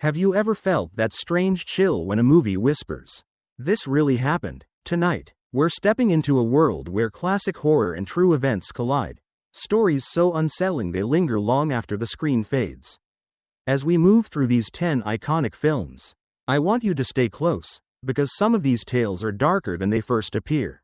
Have you ever felt that strange chill when a movie whispers, "This really happened"? Tonight, we're stepping into a world where classic horror and true events collide, stories so unsettling they linger long after the screen fades. As we move through these 10 iconic films, I want you to stay close, because some of these tales are darker than they first appear.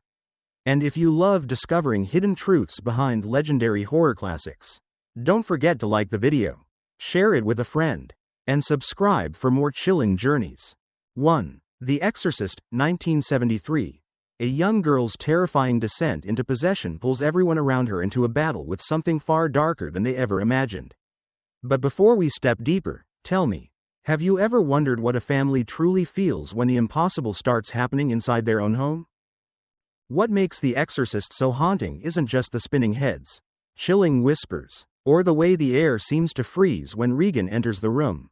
And if you love discovering hidden truths behind legendary horror classics, don't forget to like the video, share it with a friend, and subscribe for more chilling journeys. 1. The Exorcist, 1973. A young girl's terrifying descent into possession pulls everyone around her into a battle with something far darker than they ever imagined. But before we step deeper, tell me, have you ever wondered what a family truly feels when the impossible starts happening inside their own home? What makes The Exorcist so haunting isn't just the spinning heads, chilling whispers, or the way the air seems to freeze when Regan enters the room.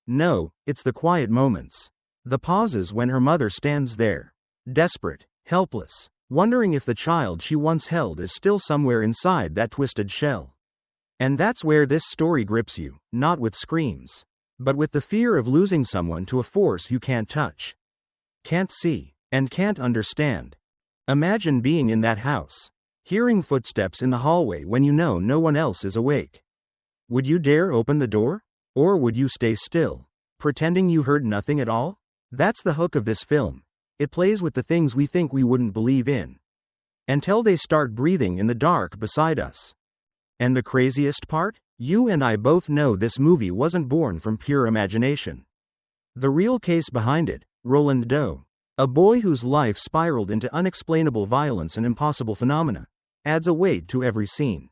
No, it's the quiet moments. The pauses when her mother stands there, desperate, helpless, wondering if the child she once held is still somewhere inside that twisted shell. And that's where this story grips you, not with screams, but with the fear of losing someone to a force you can't touch, can't see, and can't understand. Imagine being in that house, hearing footsteps in the hallway when you know no one else is awake. Would you dare open the door? Or would you stay still, pretending you heard nothing at all? That's the hook of this film. It plays with the things we think we wouldn't believe in, until they start breathing in the dark beside us. And the craziest part? You and I both know this movie wasn't born from pure imagination. The real case behind it, Roland Doe, a boy whose life spiraled into unexplainable violence and impossible phenomena, adds a weight to every scene.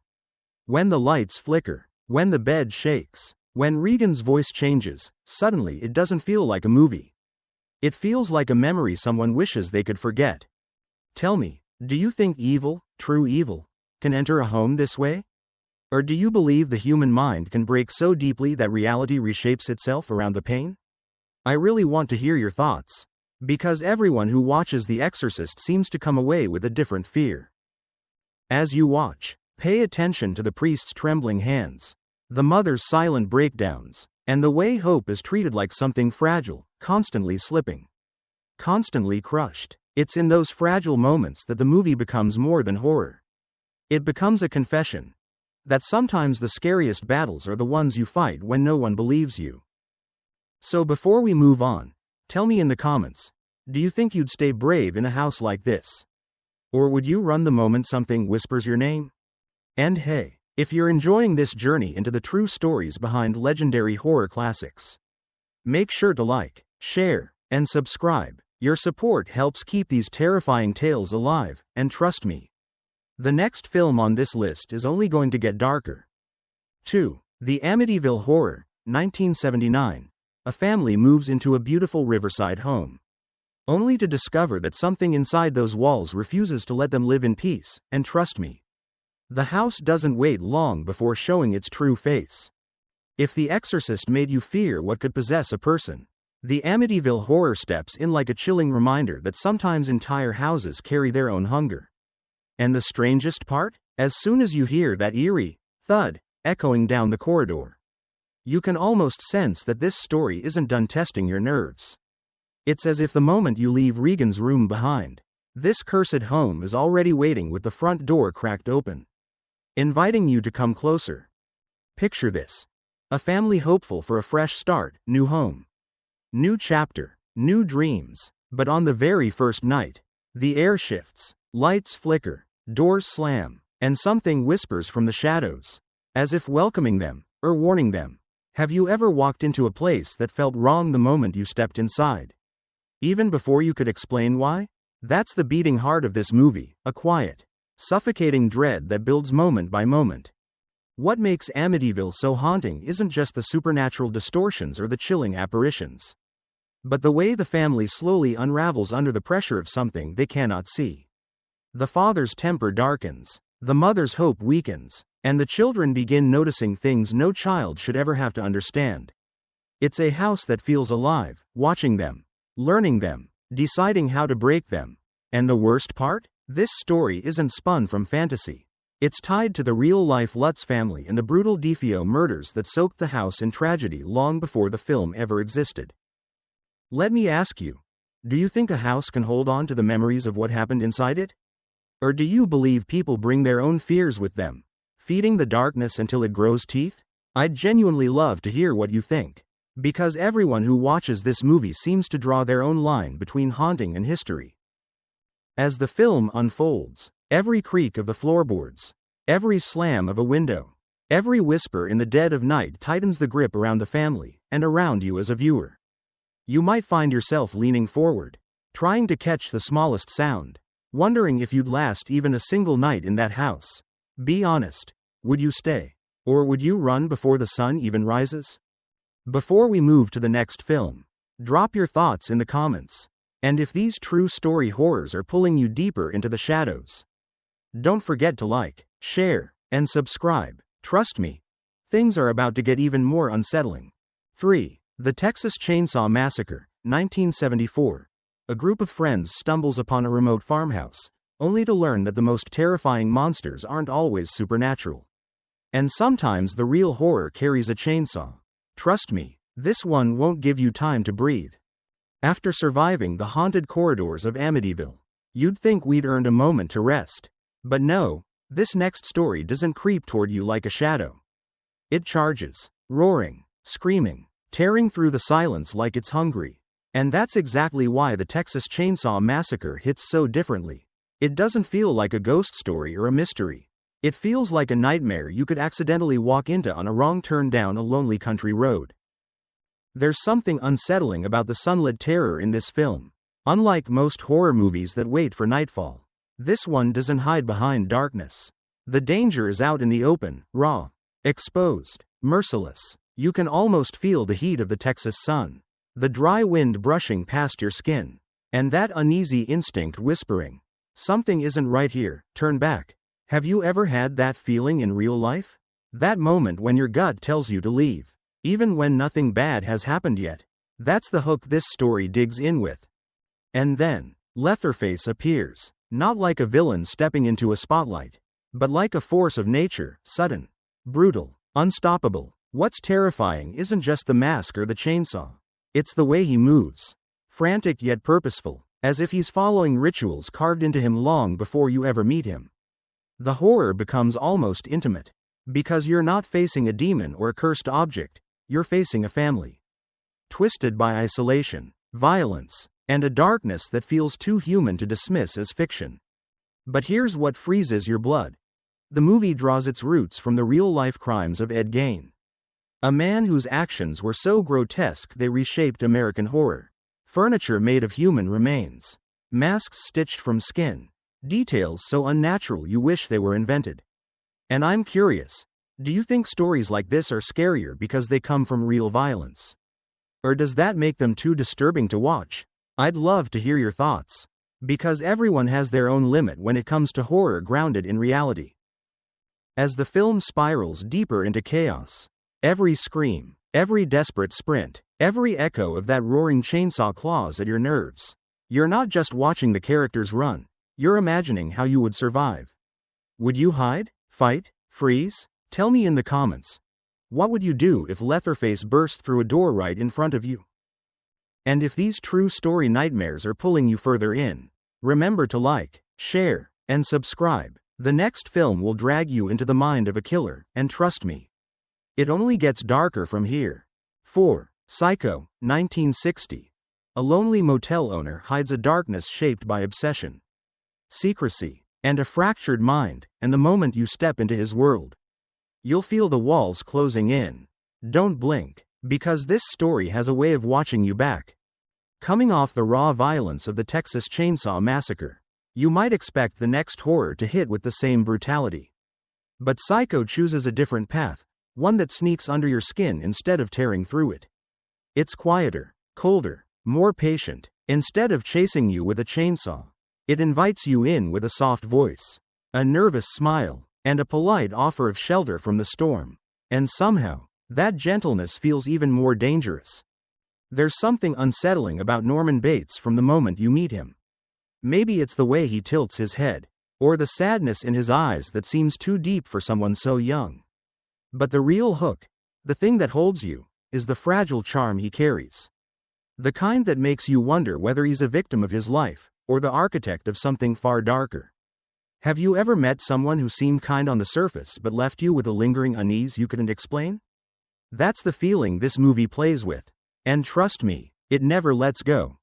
When the lights flicker, when the bed shakes, when Regan's voice changes, suddenly it doesn't feel like a movie. It feels like a memory someone wishes they could forget. Tell me, do you think evil, true evil, can enter a home this way? Or do you believe the human mind can break so deeply that reality reshapes itself around the pain? I really want to hear your thoughts, because everyone who watches The Exorcist seems to come away with a different fear. As you watch, pay attention to the priest's trembling hands, the mother's silent breakdowns, and the way hope is treated like something fragile, constantly slipping, constantly crushed. It's in those fragile moments that the movie becomes more than horror. It becomes a confession that sometimes the scariest battles are the ones you fight when no one believes you. So before we move on, tell me in the comments, do you think you'd stay brave in a house like this? Or would you run the moment something whispers your name? And hey, if you're enjoying this journey into the true stories behind legendary horror classics, make sure to like, share, and subscribe. Your support helps keep these terrifying tales alive, and trust me, the next film on this list is only going to get darker. 2. The Amityville Horror, 1979. A family moves into a beautiful riverside home, only to discover that something inside those walls refuses to let them live in peace, and trust me, the house doesn't wait long before showing its true face. If The Exorcist made you fear what could possess a person, The Amityville Horror steps in like a chilling reminder that sometimes entire houses carry their own hunger. And the strangest part? As soon as you hear that eerie thud echoing down the corridor, you can almost sense that this story isn't done testing your nerves. It's as if the moment you leave Regan's room behind, this cursed home is already waiting with the front door cracked open, inviting you to come closer. Picture this. A family hopeful for a fresh start, new home, new chapter, new dreams. But on the very first night, the air shifts, lights flicker, doors slam, and something whispers from the shadows, as if welcoming them, or warning them. Have you ever walked into a place that felt wrong the moment you stepped inside, even before you could explain why? That's the beating heart of this movie, a quiet, suffocating dread that builds moment by moment. What makes Amityville so haunting isn't just the supernatural distortions or the chilling apparitions, but the way the family slowly unravels under the pressure of something they cannot see. The father's temper darkens, the mother's hope weakens, and the children begin noticing things no child should ever have to understand. It's a house that feels alive, watching them, learning them, deciding how to break them. And the worst part? This story isn't spun from fantasy. It's tied to the real-life Lutz family and the brutal DeFeo murders that soaked the house in tragedy long before the film ever existed. Let me ask you, do you think a house can hold on to the memories of what happened inside it? Or do you believe people bring their own fears with them, feeding the darkness until it grows teeth? I'd genuinely love to hear what you think, because everyone who watches this movie seems to draw their own line between haunting and history. As the film unfolds, every creak of the floorboards, every slam of a window, every whisper in the dead of night tightens the grip around the family and around you as a viewer. You might find yourself leaning forward, trying to catch the smallest sound, wondering if you'd last even a single night in that house. Be honest, would you stay? Or would you run before the sun even rises? Before we move to the next film, drop your thoughts in the comments. And if these true story horrors are pulling you deeper into the shadows, don't forget to like, share, and subscribe. Trust me, things are about to get even more unsettling. 3. The Texas Chainsaw Massacre, 1974. A group of friends stumbles upon a remote farmhouse, only to learn that the most terrifying monsters aren't always supernatural. And sometimes the real horror carries a chainsaw. Trust me, this one won't give you time to breathe. After surviving the haunted corridors of Amityville, you'd think we'd earned a moment to rest. But no, this next story doesn't creep toward you like a shadow. It charges, roaring, screaming, tearing through the silence like it's hungry. And that's exactly why the Texas Chainsaw Massacre hits so differently. It doesn't feel like a ghost story or a mystery. It feels like a nightmare you could accidentally walk into on a wrong turn down a lonely country road. There's something unsettling about the sunlit terror in this film. Unlike most horror movies that wait for nightfall, this one doesn't hide behind darkness. The danger is out in the open, raw, exposed, merciless. You can almost feel the heat of the Texas sun, the dry wind brushing past your skin, and that uneasy instinct whispering, "Something isn't right here, turn back." Have you ever had that feeling in real life? That moment when your gut tells you to leave, even when nothing bad has happened yet. That's the hook this story digs in with. And then, Leatherface appears, not like a villain stepping into a spotlight, but like a force of nature, sudden, brutal, unstoppable. What's terrifying isn't just the mask or the chainsaw. It's the way he moves. Frantic yet purposeful, as if he's following rituals carved into him long before you ever meet him. The horror becomes almost intimate, because you're not facing a demon or a cursed object, you're facing a family. Twisted by isolation, violence, and a darkness that feels too human to dismiss as fiction. But here's what freezes your blood. The movie draws its roots from the real-life crimes of Ed Gein, a man whose actions were so grotesque they reshaped American horror. Furniture made of human remains, masks stitched from skin, details so unnatural you wish they were invented. And I'm curious, do you think stories like this are scarier because they come from real violence? Or does that make them too disturbing to watch? I'd love to hear your thoughts, because everyone has their own limit when it comes to horror grounded in reality. As the film spirals deeper into chaos, every scream, every desperate sprint, every echo of that roaring chainsaw claws at your nerves. You're not just watching the characters run, you're imagining how you would survive. Would you hide, fight, freeze? Tell me in the comments. What would you do if Leatherface burst through a door right in front of you? And if these true story nightmares are pulling you further in, remember to like, share, and subscribe. The next film will drag you into the mind of a killer, and trust me, it only gets darker from here. 4. Psycho, 1960. A lonely motel owner hides a darkness shaped by obsession, secrecy, and a fractured mind, and the moment you step into his world, you'll feel the walls closing in. Don't blink, because this story has a way of watching you back. Coming off the raw violence of the Texas Chainsaw Massacre, you might expect the next horror to hit with the same brutality. But Psycho chooses a different path, one that sneaks under your skin instead of tearing through it. It's quieter, colder, more patient. Instead of chasing you with a chainsaw, it invites you in with a soft voice, a nervous smile, and a polite offer of shelter from the storm. And somehow, that gentleness feels even more dangerous. There's something unsettling about Norman Bates from the moment you meet him. Maybe it's the way he tilts his head, or the sadness in his eyes that seems too deep for someone so young. But the real hook, the thing that holds you, is the fragile charm he carries. The kind that makes you wonder whether he's a victim of his life, or the architect of something far darker. Have you ever met someone who seemed kind on the surface but left you with a lingering unease you couldn't explain? That's the feeling this movie plays with. And trust me, it never lets go.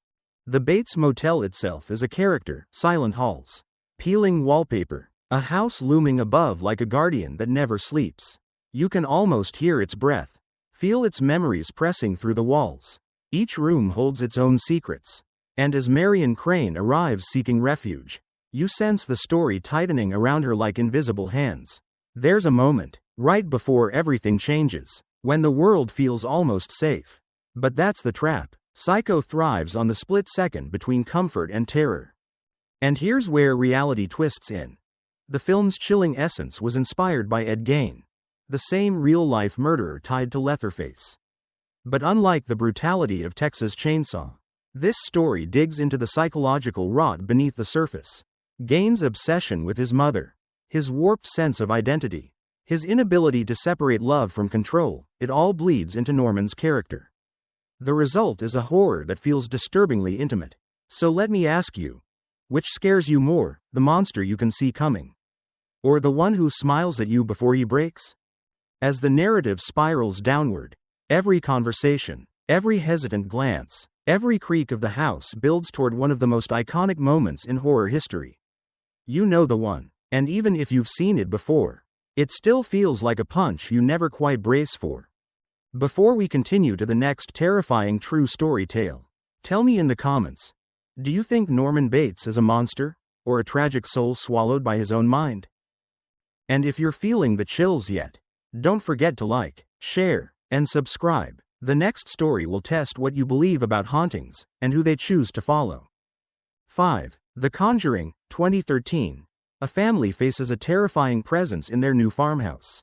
The Bates Motel itself is a character, silent halls, peeling wallpaper, a house looming above like a guardian that never sleeps. You can almost hear its breath, feel its memories pressing through the walls. Each room holds its own secrets. And as Marion Crane arrives seeking refuge, you sense the story tightening around her like invisible hands. There's a moment, right before everything changes, when the world feels almost safe. But that's the trap. Psycho thrives on the split second between comfort and terror. And here's where reality twists in. The film's chilling essence was inspired by Ed Gein, the same real-life murderer tied to Leatherface. But unlike the brutality of Texas Chainsaw, this story digs into the psychological rot beneath the surface. Gein's obsession with his mother, his warped sense of identity, his inability to separate love from control, it all bleeds into Norman's character. The result is a horror that feels disturbingly intimate. So let me ask you, which scares you more, the monster you can see coming, or the one who smiles at you before he breaks? As the narrative spirals downward, every conversation, every hesitant glance, every creak of the house builds toward one of the most iconic moments in horror history. You know the one, and even if you've seen it before, it still feels like a punch you never quite brace for. Before we continue to the next terrifying true story tale, tell me in the comments, do you think Norman Bates is a monster, or a tragic soul swallowed by his own mind? And if you're feeling the chills yet, don't forget to like, share, and subscribe. The next story will test what you believe about hauntings, and who they choose to follow. 5. The Conjuring, 2013. A family faces a terrifying presence in their new farmhouse.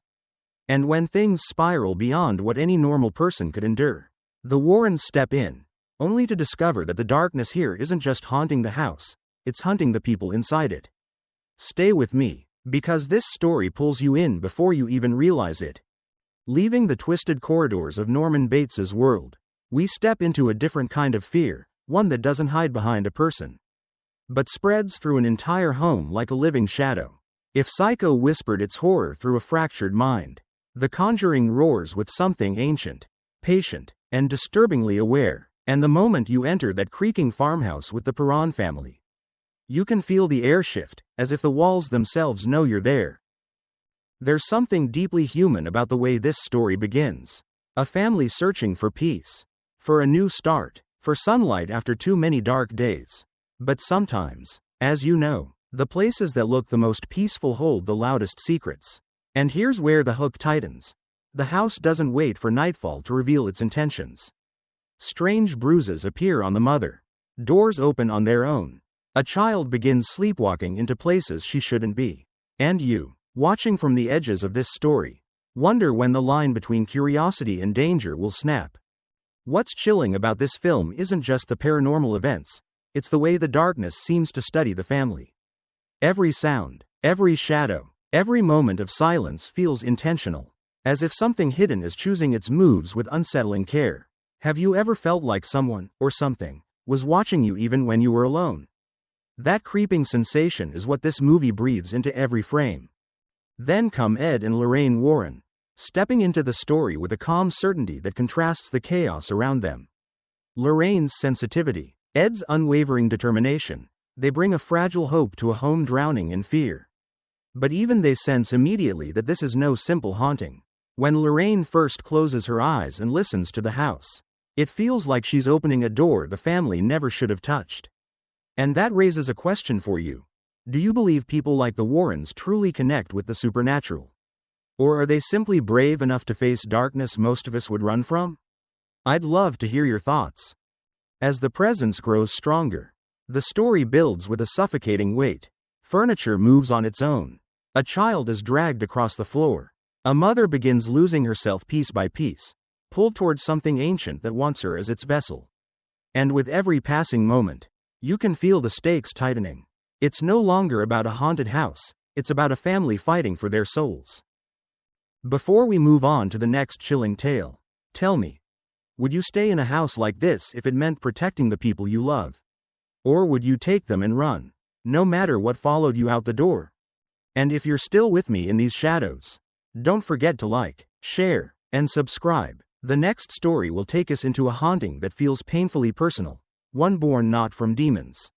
And when things spiral beyond what any normal person could endure, the Warrens step in, only to discover that the darkness here isn't just haunting the house, it's hunting the people inside it. Stay with me, because this story pulls you in before you even realize it. Leaving the twisted corridors of Norman Bates's world, we step into a different kind of fear, one that doesn't hide behind a person, but spreads through an entire home like a living shadow. If Psycho whispered its horror through a fractured mind, The Conjuring roars with something ancient, patient, and disturbingly aware. And the moment you enter that creaking farmhouse with the Perron family, you can feel the air shift, as if the walls themselves know you're there. There's something deeply human about the way this story begins. A family searching for peace, for a new start, for sunlight after too many dark days. But sometimes, as you know, the places that look the most peaceful hold the loudest secrets. And here's where the hook tightens. The house doesn't wait for nightfall to reveal its intentions. Strange bruises appear on the mother. Doors open on their own. A child begins sleepwalking into places she shouldn't be. And you, watching from the edges of this story, wonder when the line between curiosity and danger will snap. What's chilling about this film isn't just the paranormal events, it's the way the darkness seems to study the family. Every sound, every shadow, every moment of silence feels intentional, as if something hidden is choosing its moves with unsettling care. Have you ever felt like someone, or something, was watching you even when you were alone? That creeping sensation is what this movie breathes into every frame. Then come Ed and Lorraine Warren, stepping into the story with a calm certainty that contrasts the chaos around them. Lorraine's sensitivity, Ed's unwavering determination, they bring a fragile hope to a home drowning in fear. But even they sense immediately that this is no simple haunting. When Lorraine first closes her eyes and listens to the house, it feels like she's opening a door the family never should have touched. And that raises a question for you. Do you believe people like the Warrens truly connect with the supernatural? Or are they simply brave enough to face darkness most of us would run from? I'd love to hear your thoughts. As the presence grows stronger, the story builds with a suffocating weight. Furniture moves on its own. A child is dragged across the floor. A mother begins losing herself piece by piece, pulled towards something ancient that wants her as its vessel. And with every passing moment, you can feel the stakes tightening. It's no longer about a haunted house, it's about a family fighting for their souls. Before we move on to the next chilling tale, tell me, would you stay in a house like this if it meant protecting the people you love? Or would you take them and run, no matter what followed you out the door? And if you're still with me in these shadows, don't forget to like, share, and subscribe. The next story will take us into a haunting that feels painfully personal, one born not from demons,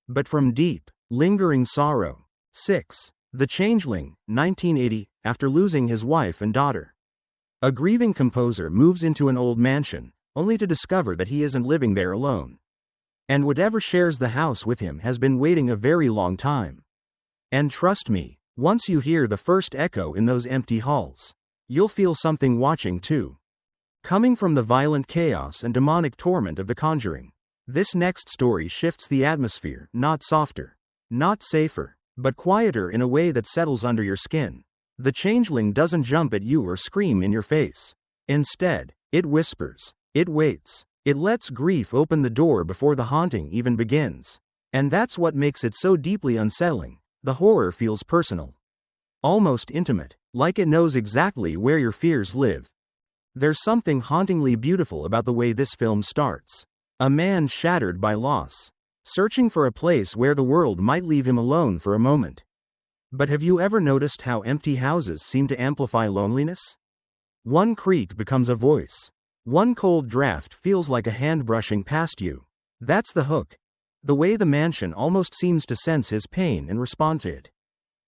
but from deep, lingering sorrow. 6. The Changeling, 1980. After losing his wife and daughter, a grieving composer moves into an old mansion, only to discover that he isn't living there alone. And whatever shares the house with him has been waiting a very long time. And trust me, once you hear the first echo in those empty halls, you'll feel something watching too. Coming from the violent chaos and demonic torment of The Conjuring, this next story shifts the atmosphere, not softer, not safer, but quieter in a way that settles under your skin. The Changeling doesn't jump at you or scream in your face. Instead, it whispers, it waits, it lets grief open the door before the haunting even begins. And that's what makes it so deeply unsettling. The horror feels personal, almost intimate, like it knows exactly where your fears live. There's something hauntingly beautiful about the way this film starts. A man shattered by loss, searching for a place where the world might leave him alone for a moment. But have you ever noticed how empty houses seem to amplify loneliness? One creak becomes a voice. One cold draft feels like a hand brushing past you. That's the hook. The way the mansion almost seems to sense his pain and respond to it.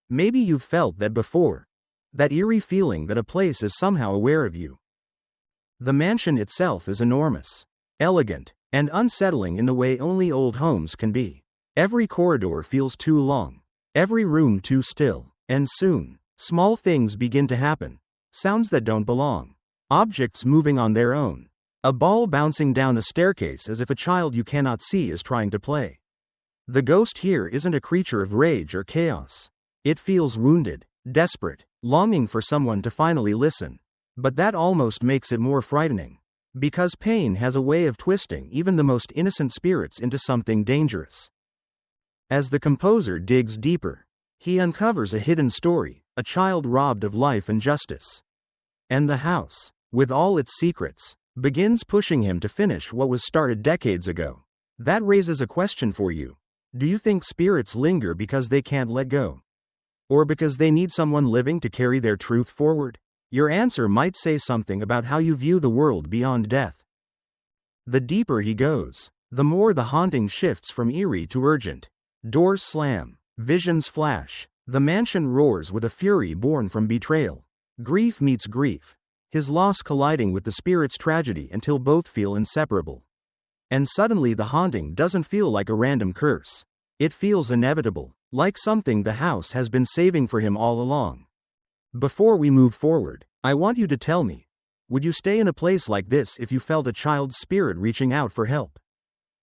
Maybe you've felt that before. That eerie feeling that a place is somehow aware of you. The mansion itself is enormous, elegant, and unsettling in the way only old homes can be. Every corridor feels too long, every room too still, and soon, small things begin to happen. Sounds that don't belong. Objects moving on their own. A ball bouncing down a staircase as if a child you cannot see is trying to play. The ghost here isn't a creature of rage or chaos. It feels wounded, desperate, longing for someone to finally listen. But that almost makes it more frightening. Because pain has a way of twisting even the most innocent spirits into something dangerous. As the composer digs deeper, he uncovers a hidden story, a child robbed of life and justice. And the house, with all its secrets, begins pushing him to finish what was started decades ago. That raises a question for you. Do you think spirits linger because they can't let go? Or because they need someone living to carry their truth forward? Your answer might say something about how you view the world beyond death. The deeper he goes, the more the haunting shifts from eerie to urgent. Doors slam, visions flash, the mansion roars with a fury born from betrayal. Grief meets grief, his loss colliding with the spirit's tragedy until both feel inseparable. And suddenly the haunting doesn't feel like a random curse. It feels inevitable, like something the house has been saving for him all along. Before we move forward, I want you to tell me, would you stay in a place like this if you felt a child's spirit reaching out for help?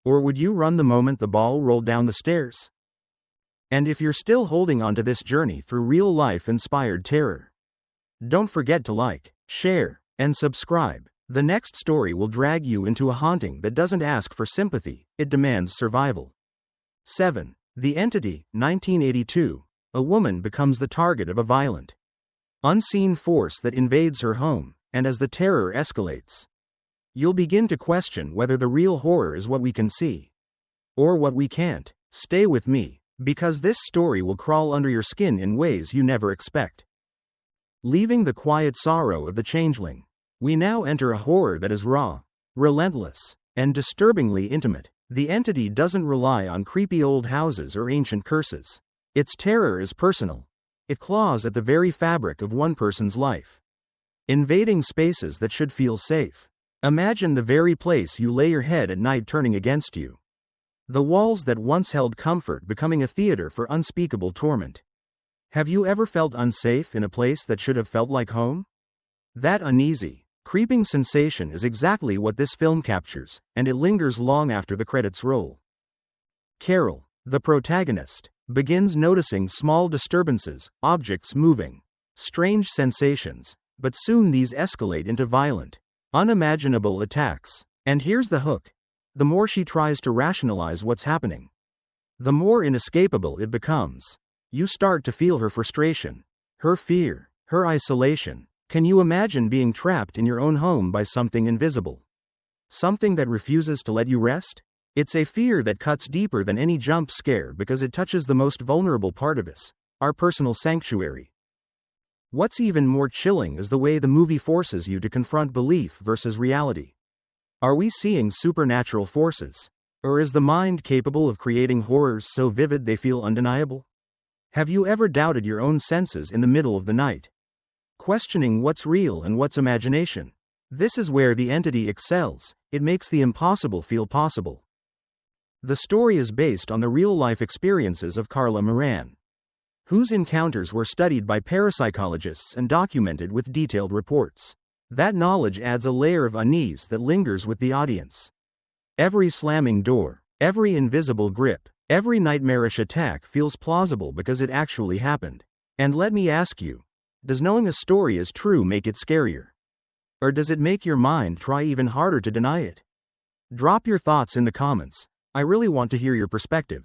Or would you run the moment the ball rolled down the stairs? And if you're still holding on to this journey through real-life inspired terror, don't forget to like, share, and subscribe. The next story will drag you into a haunting that doesn't ask for sympathy, it demands survival. 7. The Entity, 1982. A woman becomes the target of a violent, unseen force that invades her home, and as the terror escalates, you'll begin to question whether the real horror is what we can see, or what we can't. Stay with me, because this story will crawl under your skin in ways you never expect. Leaving the quiet sorrow of the Changeling, we now enter a horror that is raw, relentless, and disturbingly intimate. The Entity doesn't rely on creepy old houses or ancient curses. Its terror is personal. It claws at the very fabric of one person's life, invading spaces that should feel safe. Imagine the very place you lay your head at night turning against you. The walls that once held comfort becoming a theater for unspeakable torment. Have you ever felt unsafe in a place that should have felt like home? That uneasy, creeping sensation is exactly what this film captures, and it lingers long after the credits roll. Carol, the protagonist, begins noticing small disturbances, objects moving, strange sensations, but soon these escalate into violent, unimaginable attacks. And here's the hook. The more she tries to rationalize what's happening, The more inescapable it becomes. You start to feel her frustration, her fear, her isolation. Can you imagine being trapped in your own home by something invisible? Something that refuses to let you rest? It's a fear that cuts deeper than any jump scare because it touches the most vulnerable part of us, our personal sanctuary. What's even more chilling is the way the movie forces you to confront belief versus reality. Are we seeing supernatural forces? Or is the mind capable of creating horrors so vivid they feel undeniable? Have you ever doubted your own senses in the middle of the night? Questioning what's real and what's imagination? This is where the entity excels. It makes the impossible feel possible. The story is based on the real-life experiences of Carla Moran, whose encounters were studied by parapsychologists and documented with detailed reports. That knowledge adds a layer of unease that lingers with the audience. Every slamming door, every invisible grip, every nightmarish attack feels plausible because it actually happened. And let me ask you, does knowing a story is true make it scarier? Or does it make your mind try even harder to deny it? Drop your thoughts in the comments. I really want to hear your perspective.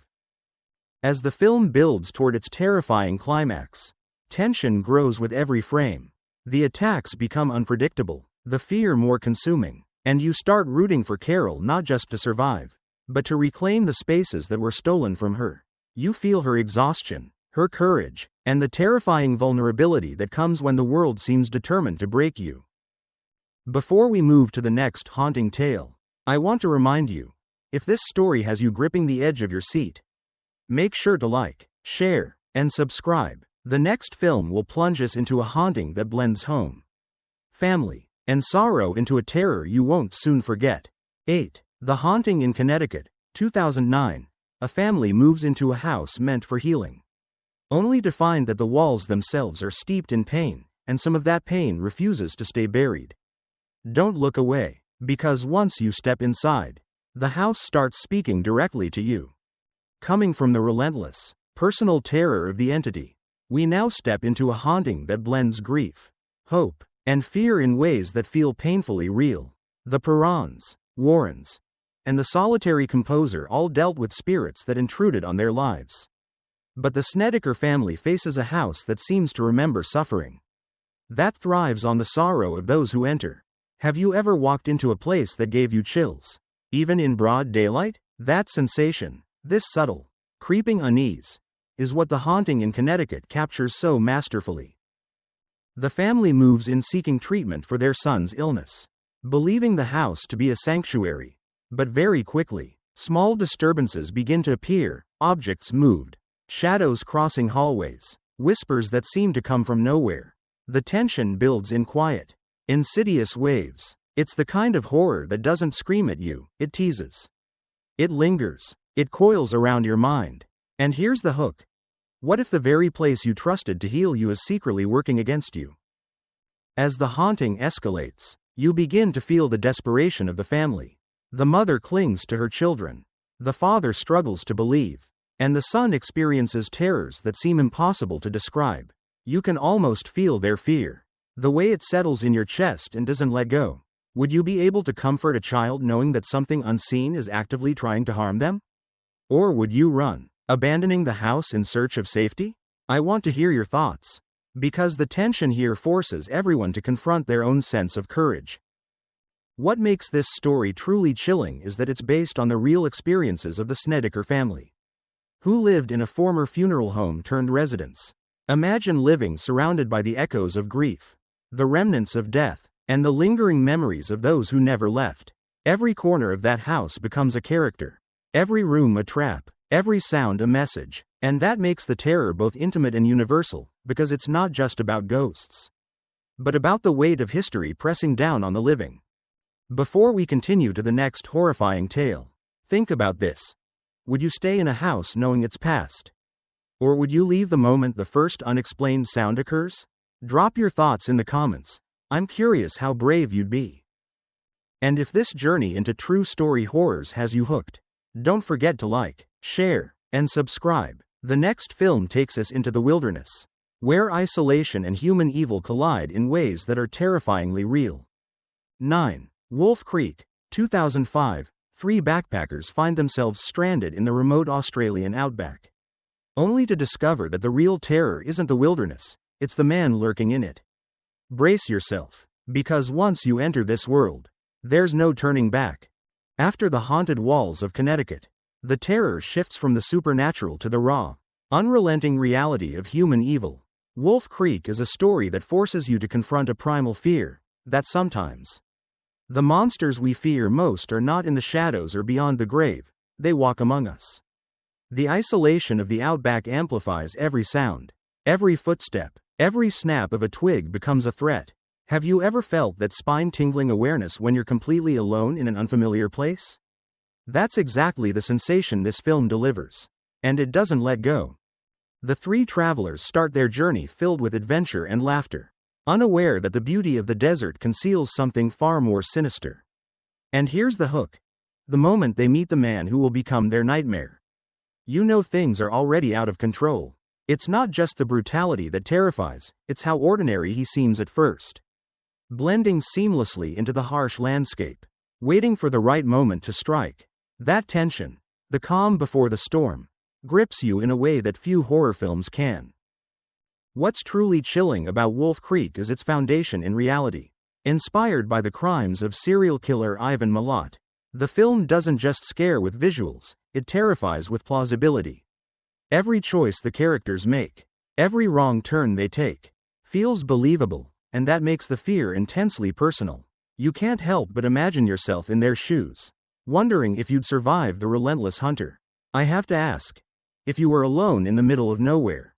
As the film builds toward its terrifying climax, tension grows with every frame. The attacks become unpredictable, the fear more consuming, and you start rooting for Carol not just to survive, but to reclaim the spaces that were stolen from her. You feel her exhaustion, her courage, and the terrifying vulnerability that comes when the world seems determined to break you. Before we move to the next haunting tale, I want to remind you, if this story has you gripping the edge of your seat, make sure to like, share, and subscribe. The next film will plunge us into a haunting that blends home, family, and sorrow into a terror you won't soon forget. 8. The Haunting in Connecticut, 2009. A family moves into a house meant for healing, only to find that the walls themselves are steeped in pain, and some of that pain refuses to stay buried. Don't look away, because once you step inside, the house starts speaking directly to you. Coming from the relentless, personal terror of the entity, we now step into a haunting that blends grief, hope, and fear in ways that feel painfully real. The Perrons, Warrens, and the solitary composer all dealt with spirits that intruded on their lives. But the Snedeker family faces a house that seems to remember suffering, that thrives on the sorrow of those who enter. Have you ever walked into a place that gave you chills, even in broad daylight? That sensation, this subtle, creeping unease, is what The Haunting in Connecticut captures so masterfully. The family moves in seeking treatment for their son's illness, believing the house to be a sanctuary. But very quickly, small disturbances begin to appear, objects moved, shadows crossing hallways, whispers that seem to come from nowhere. The tension builds in quiet, insidious waves. It's the kind of horror that doesn't scream at you, it teases. It lingers, it coils around your mind. And here's the hook. What if the very place you trusted to heal you is secretly working against you? As the haunting escalates, you begin to feel the desperation of the family. The mother clings to her children. The father struggles to believe. And the son experiences terrors that seem impossible to describe. You can almost feel their fear, the way it settles in your chest and doesn't let go. Would you be able to comfort a child knowing that something unseen is actively trying to harm them? Or would you run, abandoning the house in search of safety? I want to hear your thoughts, because the tension here forces everyone to confront their own sense of courage. What makes this story truly chilling is that it's based on the real experiences of the Snedeker family, who lived in a former funeral home turned residence. Imagine living surrounded by the echoes of grief, the remnants of death, and the lingering memories of those who never left. Every corner of that house becomes a character, every room a trap, every sound a message, and that makes the terror both intimate and universal, because it's not just about ghosts, but about the weight of history pressing down on the living. Before we continue to the next horrifying tale, think about this. Would you stay in a house knowing its past? Or would you leave the moment the first unexplained sound occurs? Drop your thoughts in the comments. I'm curious how brave you'd be. And if this journey into true story horrors has you hooked, don't forget to like, share, and subscribe. The next film takes us into the wilderness, where isolation and human evil collide in ways that are terrifyingly real. 9. Wolf Creek, 2005. three backpackers find themselves stranded in the remote Australian outback, only to discover that the real terror isn't the wilderness, it's the man lurking in it. Brace yourself, because once you enter this world, there's no turning back. After the haunted walls of Connecticut, the terror shifts from the supernatural to the raw, unrelenting reality of human evil. Wolf Creek is a story that forces you to confront a primal fear, that sometimes the monsters we fear most are not in the shadows or beyond the grave, they walk among us. The isolation of the outback amplifies every sound, every footstep, every snap of a twig becomes a threat. Have you ever felt that spine-tingling awareness when you're completely alone in an unfamiliar place? That's exactly the sensation this film delivers. And it doesn't let go. The three travelers start their journey filled with adventure and laughter, unaware that the beauty of the desert conceals something far more sinister. And here's the hook. The moment they meet the man who will become their nightmare, you know things are already out of control. It's not just the brutality that terrifies, it's how ordinary he seems at first. Blending seamlessly into the harsh landscape, waiting for the right moment to strike. That tension, the calm before the storm, grips you in a way that few horror films can. What's truly chilling about Wolf Creek is its foundation in reality. Inspired by the crimes of serial killer Ivan Milat, the film doesn't just scare with visuals, it terrifies with plausibility. Every choice the characters make, every wrong turn they take, feels believable, and that makes the fear intensely personal. You can't help but imagine yourself in their shoes, wondering if you'd survive the relentless hunter. I have to ask, if you were alone in the middle of nowhere,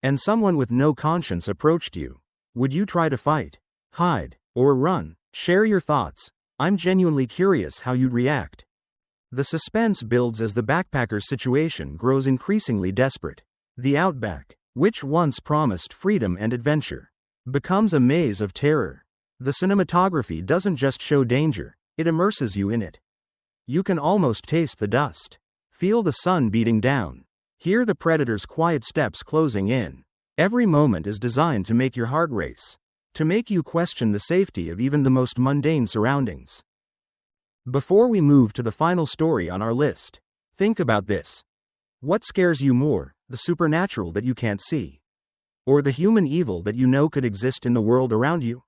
and someone with no conscience approached you, would you try to fight, hide, or run? Share your thoughts. I'm genuinely curious how you'd react. The suspense builds as the backpackers' situation grows increasingly desperate. The outback, which once promised freedom and adventure, becomes a maze of terror. The cinematography doesn't just show danger, it immerses you in it. You can almost taste the dust, feel the sun beating down, hear the predator's quiet steps closing in. Every moment is designed to make your heart race, to make you question the safety of even the most mundane surroundings. Before we move to the final story on our list, think about this. What scares you more, the supernatural that you can't see, or the human evil that you know could exist in the world around you?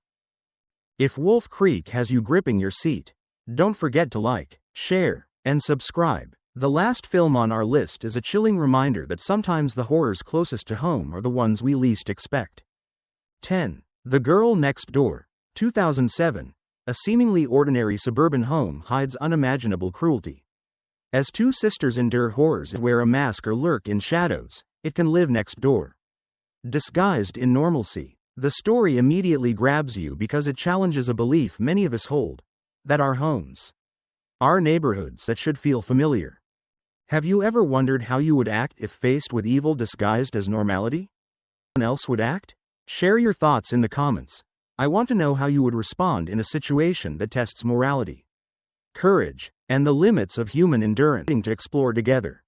If Wolf Creek has you gripping your seat, don't forget to like, share, and subscribe. The last film on our list is a chilling reminder that sometimes the horrors closest to home are the ones we least expect. 10. The Girl Next Door, 2007. A seemingly ordinary suburban home hides unimaginable cruelty. As two sisters endure horrors and wear a mask or lurk in shadows, it can live next door. Disguised in normalcy, the story immediately grabs you because it challenges a belief many of us hold, that our homes, our neighborhoods that should feel familiar. Have you ever wondered how you would act if faced with evil disguised as normality? How someone else would act? Share your thoughts in the comments. I want to know how you would respond in a situation that tests morality, courage, and the limits of human endurance to explore together.